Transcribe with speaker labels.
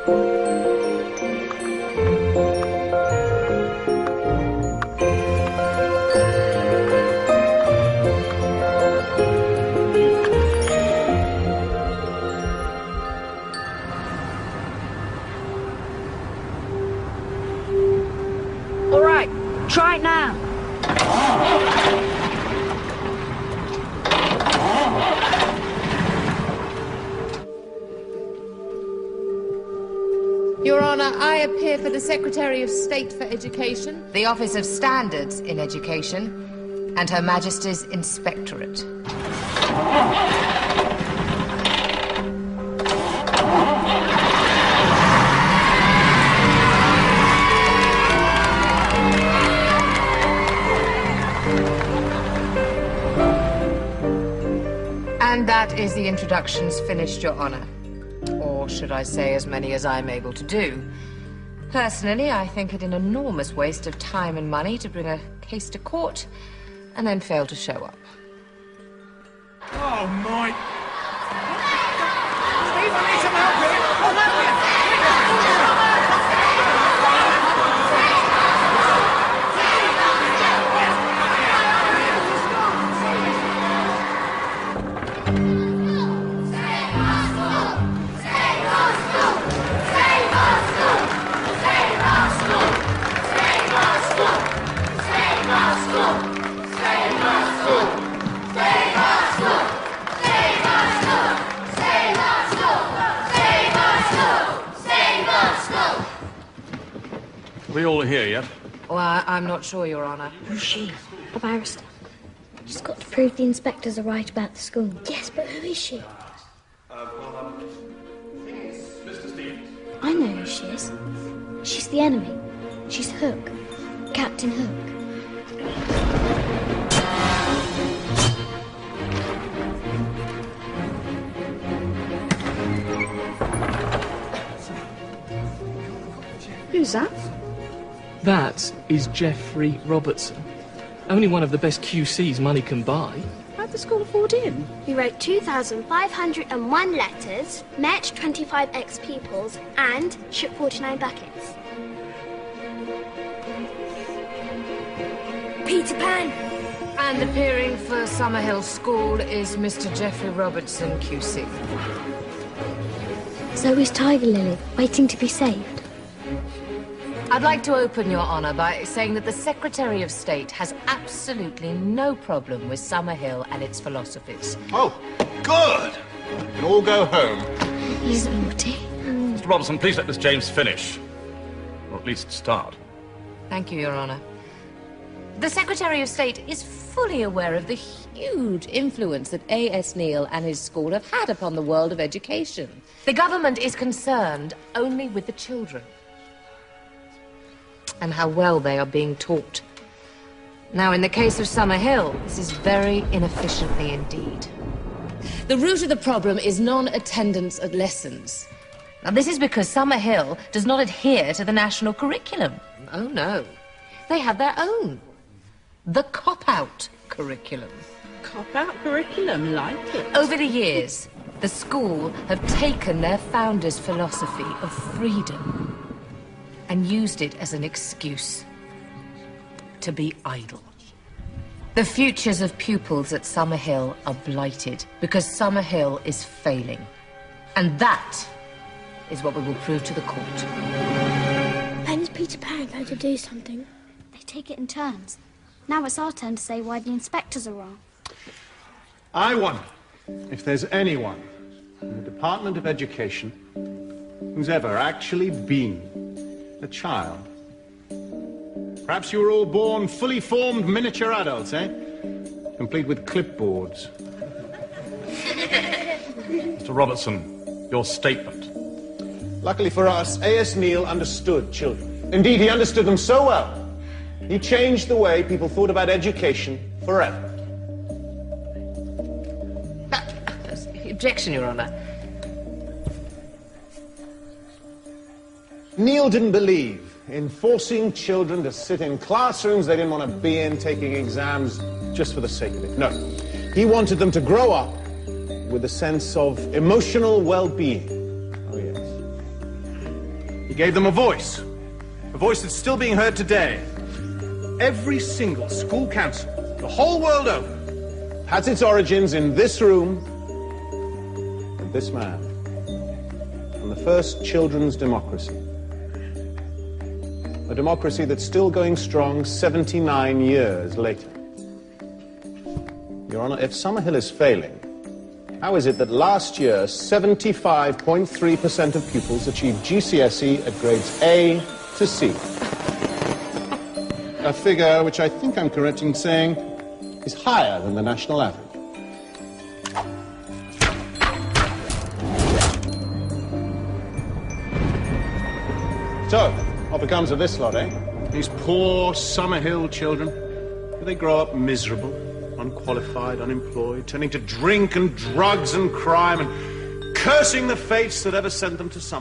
Speaker 1: All right, try it now.
Speaker 2: Your Honour, I appear for the Secretary of State for Education,
Speaker 3: the Office of Standards in Education, and Her Majesty's Inspectorate. And that is the introductions finished, Your Honour. Or should I say as many as I'm able to do. Personally, I think it an enormous waste of time and money to bring a case to court and then fail to show up.
Speaker 4: Oh, my... Steve, I need some help here. I'll help you.
Speaker 5: Are we all here yet?
Speaker 3: Well, I'm not sure, Your Honour.
Speaker 6: Who's she? A barrister. She's got to prove the inspectors are right about the school. Yes, but who is she?
Speaker 5: Mr. Stevens.
Speaker 6: I know who she is. She's the enemy. She's Hook. Captain Hook.
Speaker 1: Who's that?
Speaker 7: That is Geoffrey Robertson. Only one of the best QCs money can buy.
Speaker 1: How'd the school afford him?
Speaker 8: He wrote 2,501 letters, met 25 ex-pupils, and shook 49 buckets. Peter Pan!
Speaker 3: And appearing for Summerhill School is Mr. Geoffrey Robertson, QC.
Speaker 6: So is Tiger Lily, waiting to be saved.
Speaker 3: I'd like to open, Your Honour, by saying that the Secretary of State has absolutely no problem with Summerhill and its philosophies.
Speaker 5: Oh, good! You can all go home.
Speaker 6: He's naughty.
Speaker 5: Mr. Robertson, please let Miss James finish. Or at least start.
Speaker 3: Thank you, Your Honour. The Secretary of State is fully aware of the huge influence that A.S. Neil and his school have had upon the world of education. The government is concerned only with the children and how well they are being taught. Now, in the case of Summerhill, this is very inefficiently indeed. The root of the problem is non-attendance at lessons. Now, this is because Summerhill does not adhere to the national curriculum. Oh, no. They have their own. The cop-out curriculum.
Speaker 1: Cop-out curriculum, like it.
Speaker 3: Over the years, the school have taken their founders' philosophy of freedom and used it as an excuse to be idle. The futures of pupils at Summerhill are blighted because Summerhill is failing. And that is what we will prove to the court.
Speaker 8: When is Peter Pan going to do something?
Speaker 6: They take it in turns. Now it's our turn to say why the inspectors are wrong.
Speaker 9: I wonder if there's anyone in the Department of Education who's ever actually been a child. Perhaps you were all born fully formed miniature adults, eh? Complete with clipboards.
Speaker 5: Mr. Robertson, your statement.
Speaker 9: Luckily for us, A.S. Neil understood children. Indeed, he understood them so well, he changed the way people thought about education forever.
Speaker 3: Objection, Your Honour.
Speaker 9: Neil didn't believe in forcing children to sit in classrooms they didn't want to be in, taking exams just for the sake of it. No. He wanted them to grow up with a sense of emotional well-being. Oh, yes. He gave them a voice that's still being heard today. Every single school council, the whole world over, has its origins in this room and this man. And the first children's democracy. A democracy that's still going strong 79 years later. Your Honor, if Summerhill is failing, how is it that last year 75.3% of pupils achieved GCSE at grades A to C? A figure which I think I'm correct in saying is higher than the national average. So, what becomes of this lot, eh? These poor Summerhill children? Do they grow up miserable, unqualified, unemployed, turning to drink and drugs and crime and cursing the fates that ever sent them to Summerhill?